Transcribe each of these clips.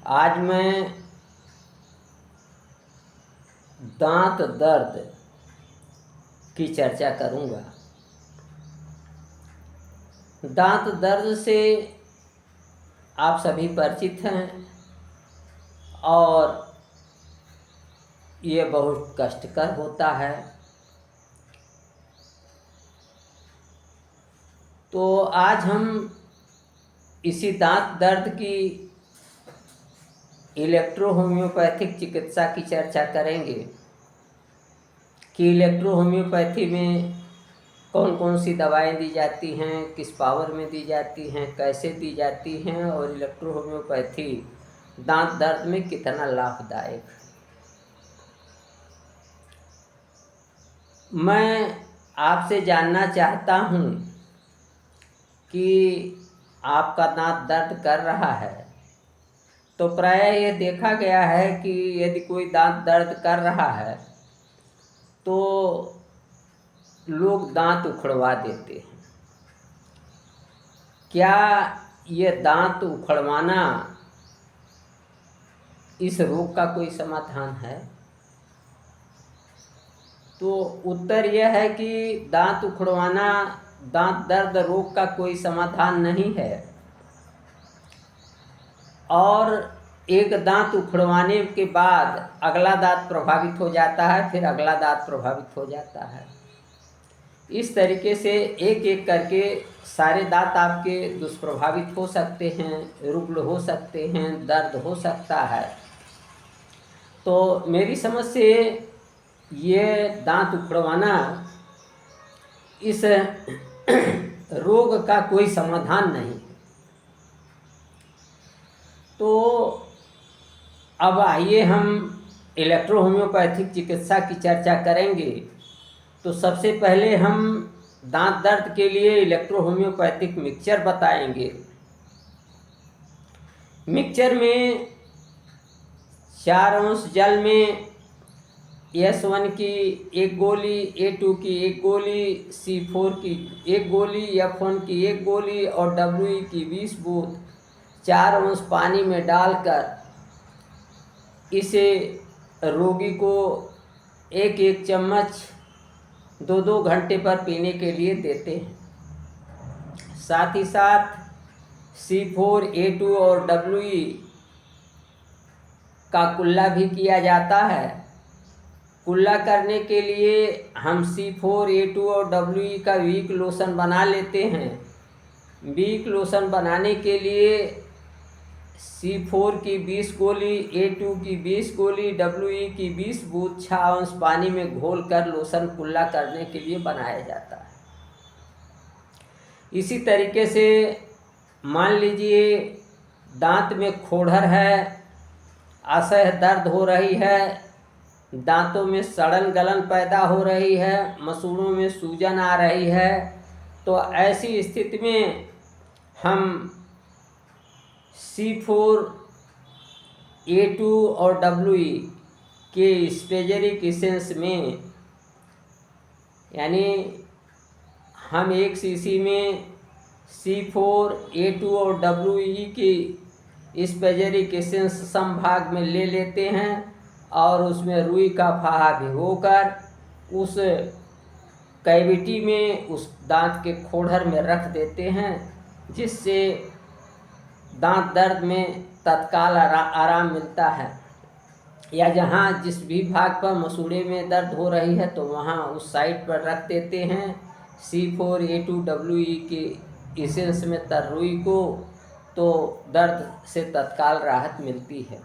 आज मैं दांत दर्द की चर्चा करूंगा। दांत दर्द से आप सभी परिचित हैं और ये बहुत कष्टकर होता है। तो आज हम इसी दांत दर्द की इलेक्ट्रो होम्योपैथिक चिकित्सा की चर्चा करेंगे कि इलेक्ट्रो होम्योपैथी में कौन कौन सी दवाएं दी जाती हैं, किस पावर में दी जाती हैं, कैसे दी जाती हैं और इलेक्ट्रो होम्योपैथी दांत दर्द में कितना लाभदायक है। मैं आपसे जानना चाहता हूं कि आपका दांत दर्द कर रहा है तो प्रायः ये देखा गया है कि यदि कोई दांत दर्द कर रहा है तो लोग दांत उखड़वा देते हैं। क्या ये दांत उखड़वाना इस रोग का कोई समाधान है? तो उत्तर यह है कि दांत उखड़वाना दांत दर्द रोग का कोई समाधान नहीं है। और एक दांत उखड़वाने के बाद अगला दांत प्रभावित हो जाता है, फिर अगला दांत प्रभावित हो जाता है। इस तरीके से एक एक करके सारे दांत आपके दुष्प्रभावित हो सकते हैं, रुग्ण हो सकते हैं, दर्द हो सकता है। तो मेरी समझ से ये दांत उखड़वाना इस रोग का कोई समाधान नहीं। तो अब आइए हम इलेक्ट्रो होम्योपैथिक चिकित्सा की चर्चा करेंगे। तो सबसे पहले हम दांत दर्द के लिए इलेक्ट्रो होम्योपैथिक मिक्सचर बताएंगे। मिक्सचर में 4 अंश जल में S1 की 1 गोली, A2 की 1 गोली, C4 की 1 गोली, F1 की 1 गोली और WE की 20 बूंद 4 अंश पानी में डालकर इसे रोगी को 1-1 चम्मच 2-2 घंटे पर पीने के लिए देते हैं। साथ ही साथ C4, A2 और WE का कुल्ला भी किया जाता है। कुल्ला करने के लिए हम C4, A2 और WE का वीक लोशन बना लेते हैं। वीक लोशन बनाने के लिए C4 की 20 गोली, A2 की 20 गोली, WE की 20 बूंद 6 अंश पानी में घोलकर लोशन कुल्ला करने के लिए बनाया जाता है। इसी तरीके से मान लीजिए दांत में खोड़र है, असह्य दर्द हो रही है, दांतों में सड़न गलन पैदा हो रही है, मसूड़ों में सूजन आ रही है, तो ऐसी स्थिति में हम C4, A2 और WE के स्पेजरिक इसेंस में, यानी हम 1 सीसी में C4, A2 और WE की स्पेजरिक इसेंस समभाग में ले लेते हैं और उसमें रुई का फाहा भिगोकर उस कैविटी में, उस दांत के खोड़र में रख देते हैं, जिससे दांत दर्द में तत्काल आराम मिलता है। या जहाँ जिस भी भाग पर मसूड़े में दर्द हो रही है तो वहाँ उस साइड पर रख देते हैं C4, A2, WE के इसेंस में तर रुई को, तो दर्द से तत्काल राहत मिलती है।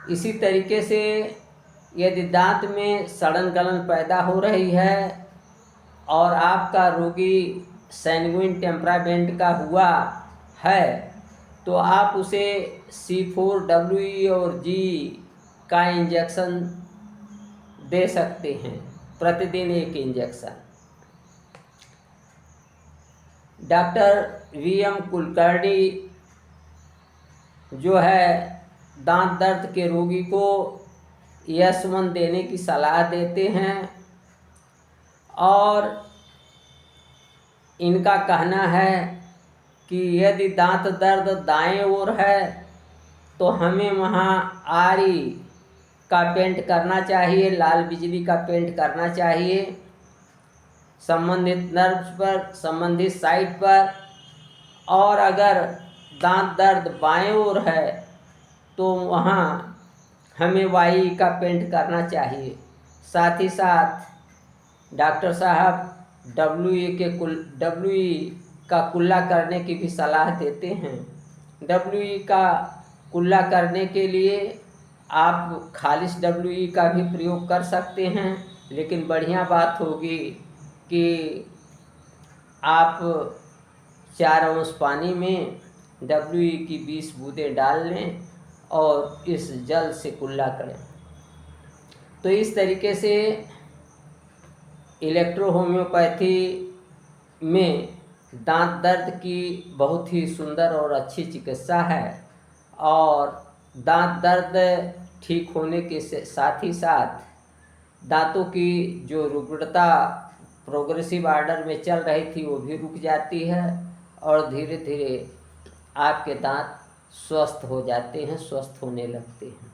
इसी तरीके से यदि दांत में सड़न गलन पैदा हो रही है और आपका रोगी सैंग्विन टेम्परामेंट का हुआ है तो आप उसे C4, WE और G का इंजेक्शन दे सकते हैं, प्रतिदिन 1 इंजेक्शन। डॉक्टर VM कुलकर्णी जो है दांत दर्द के रोगी को S1 देने की सलाह देते हैं और इनका कहना है कि यदि दांत दर्द दाएं ओर है तो हमें वहाँ आरी का पेंट करना चाहिए, लाल बिजली का पेंट करना चाहिए संबंधित नर्व्स पर, संबंधित साइट पर। और अगर दांत दर्द बाएं ओर है तो वहाँ हमें वाई का पेंट करना चाहिए। साथ ही साथ डॉक्टर साहब डब्ल्यू का कुल्ला करने की भी सलाह देते हैं। डब्ल्यू का कुल्ला करने के लिए आप खालिश डब्ल्यू का भी प्रयोग कर सकते हैं, लेकिन बढ़िया बात होगी कि आप 4 अंश पानी में डब्ल्यू की 20 बूंदें डाल लें और इस जल से कुल्ला करें। तो इस तरीके से इलेक्ट्रो होम्योपैथी में दांत दर्द की बहुत ही सुंदर और अच्छी चिकित्सा है। और दांत दर्द ठीक होने के साथ ही साथ दांतों की जो रुग्णता प्रोग्रेसिव ऑर्डर में चल रही थी वो भी रुक जाती है और धीरे धीरे आपके दांत स्वस्थ हो जाते हैं, स्वस्थ होने लगते हैं।